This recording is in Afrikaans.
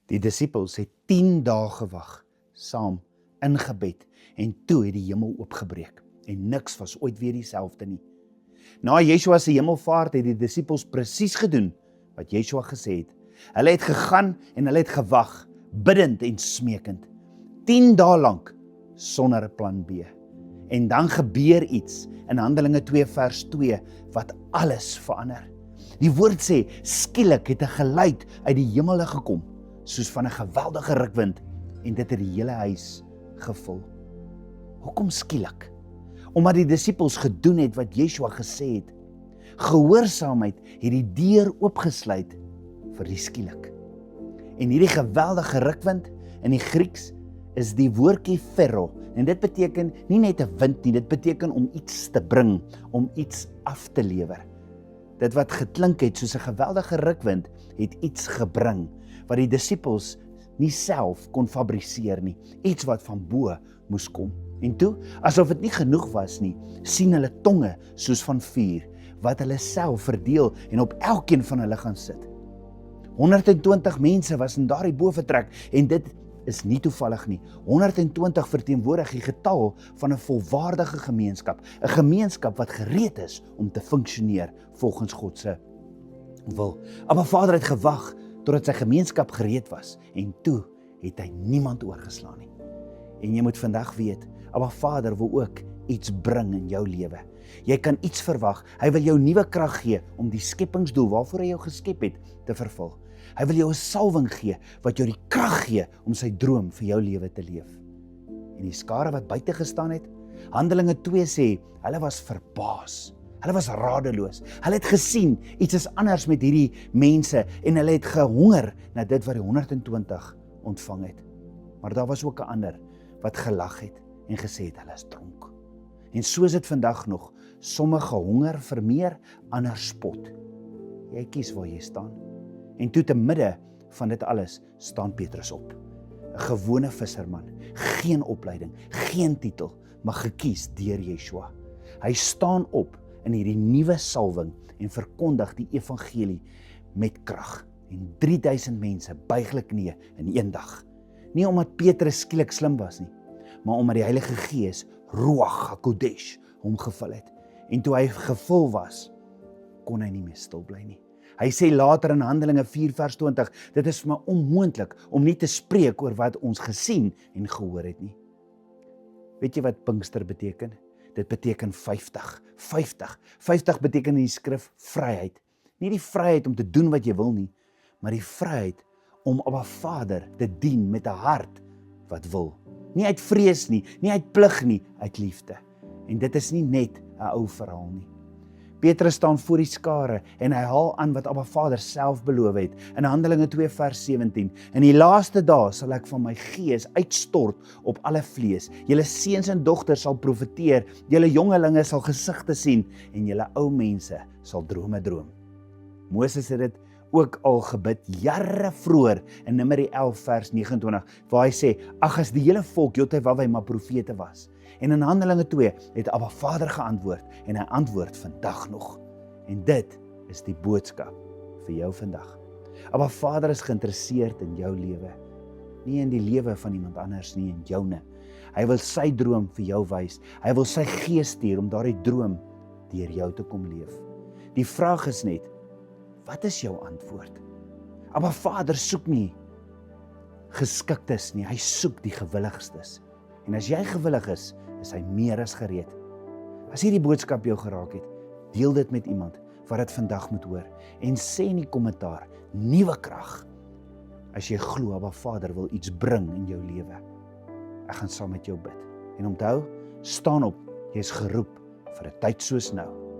Die disippels het 10 dae gewag, saam in gebed, en toe het die hemel oopgebreek, en niks was ooit weer dieselfde nie. Na Yeshua se hemelvaart het die disippels presies gedoen wat Yeshua gesê het. Hulle het gegaan en hulle het gewag, bidend en smeekend. 10 dae lank, sonder 'n plan B. En dan gebeur iets in Handelinge 2 vers 2, wat alles verander. Die woord sê, skielik het 'n geluid uit die hemele gekom, soos van 'n geweldige rukwind, en dit het die hele huis gevul. Hoekom skielik? Omdat die disippels gedoen het wat Yeshua gesê het. Gehoorsaamheid het die deur oopgesluit vir die skielik. En hierdie geweldige rukwind in die Grieks is die woordjie phero, en dit beteken nie net 'n wind nie, dit beteken om iets te bring, om iets af te lewer. Dit wat geklink het soos 'n geweldige rukwind, het iets gebring, wat die disippels nie self kon fabriseer nie, iets wat van bo moes kom. En toe, asof dit nie genoeg was nie, sien hulle tonge soos van vuur, wat hulle self verdeel en op elkeen van hulle gaan sit. 120 mense was in daardie bovertrek, en dit is nie toevallig nie. 120 verteenwoordig die getal van 'n volwaardige gemeenskap, 'n gemeenskap wat gereed is om te funksioneer volgens God se wil. Maar Vader het gewag totdat sy gemeenskap gereed was, en toe het hy niemand oorgeslaan nie. En jy moet vandag weet, maar Vader wil ook iets bring in jou lewe. Jy kan iets verwag. Hy wil jou nuwe krag gee om die skepingsdoel waarvoor hy jou geskep het te vervul. Hy wil jou 'n salwing gee wat jou die krag gee om sy droom vir jou lewe te leef. En die skare wat buite gestaan het, Handelinge 2 sê, hulle was verbaas. Hulle was radeloos. Hulle het gesien iets is anders met hierdie mense, en hulle het gehonger na dit wat die 120 ontvang het. Maar daar was ook 'n ander wat gelag het en gesê het hulle is dronk. En so is dit vandag nog. Sommige honger vir meer, ander spot. Jy kies waar jy staan. En toe te midde van dit alles staan Petrus op. 'n Gewone visserman, geen opleiding, geen titel, maar gekies deur Yeshua. Hy staan op in hierdie nuwe salwing en verkondig die evangelie met krag. En 3000 mense buig hulle knieë in een dag. Nie omdat Petrus skielik slim was nie, maar omdat die Heilige Gees, Ruach HaKodesh, hom gevul het. En toe hy gevul was, kon hy nie meer stil bly nie. Hy sê later in Handelinge 4 vers 20, dit is vir my onmoontlik om nie te spreek oor wat ons gesien en gehoor het nie. Weet jy wat Pinkster beteken? Dit beteken 50. 50 beteken in die skrif vryheid. Nie die vryheid om te doen wat jy wil nie, maar die vryheid om op 'n Vader te dien met 'n hart wat wil. Nie uit vrees nie, nie uit plig nie, uit liefde. En dit is nie net 'n ou verhaal nie. Petrus staan voor die skare en hy haal aan wat Abba Vader self beloof het. In Handelinge 2 vers 17. In die laaste dae sal ek van my gees uitstort op alle vlees. Julle seuns en dogters sal profeteer, julle jongelinge sal gesigte sien en julle ou mense sal drome droom. Moses het dit ook al gebid jare vroeër in Numeri 11 vers 29, waar hy sê, ag as die hele volk Jotawawai maar profete was. En in Handelinge 2 het Abba Vader geantwoord, en hy antwoord vandag nog. En dit is die boodskap vir jou vandag. Abba Vader is geïnteresseerd in jou lewe, nie in die lewe van iemand anders nie, in joune. Hy wil sy droom vir jou wys. Hy wil sy gees stuur om daardie droom deur jou te kom leef. Die vraag is net, wat is jou antwoord? Abba Vader soek nie geskiktes nie, hy soek die gewilligstes. En as jy gewillig is hy meer as gereed. As hierdie boodskap jou geraak het, deel dit met iemand wat dit vandag moet hoor. En sê in die kommentaar, nuwe krag. As jy glo, Abba Vader wil iets bring in jou lewe. Ek gaan saam met jou bid. En onthou, staan op, jy is geroep vir 'n tyd soos nou.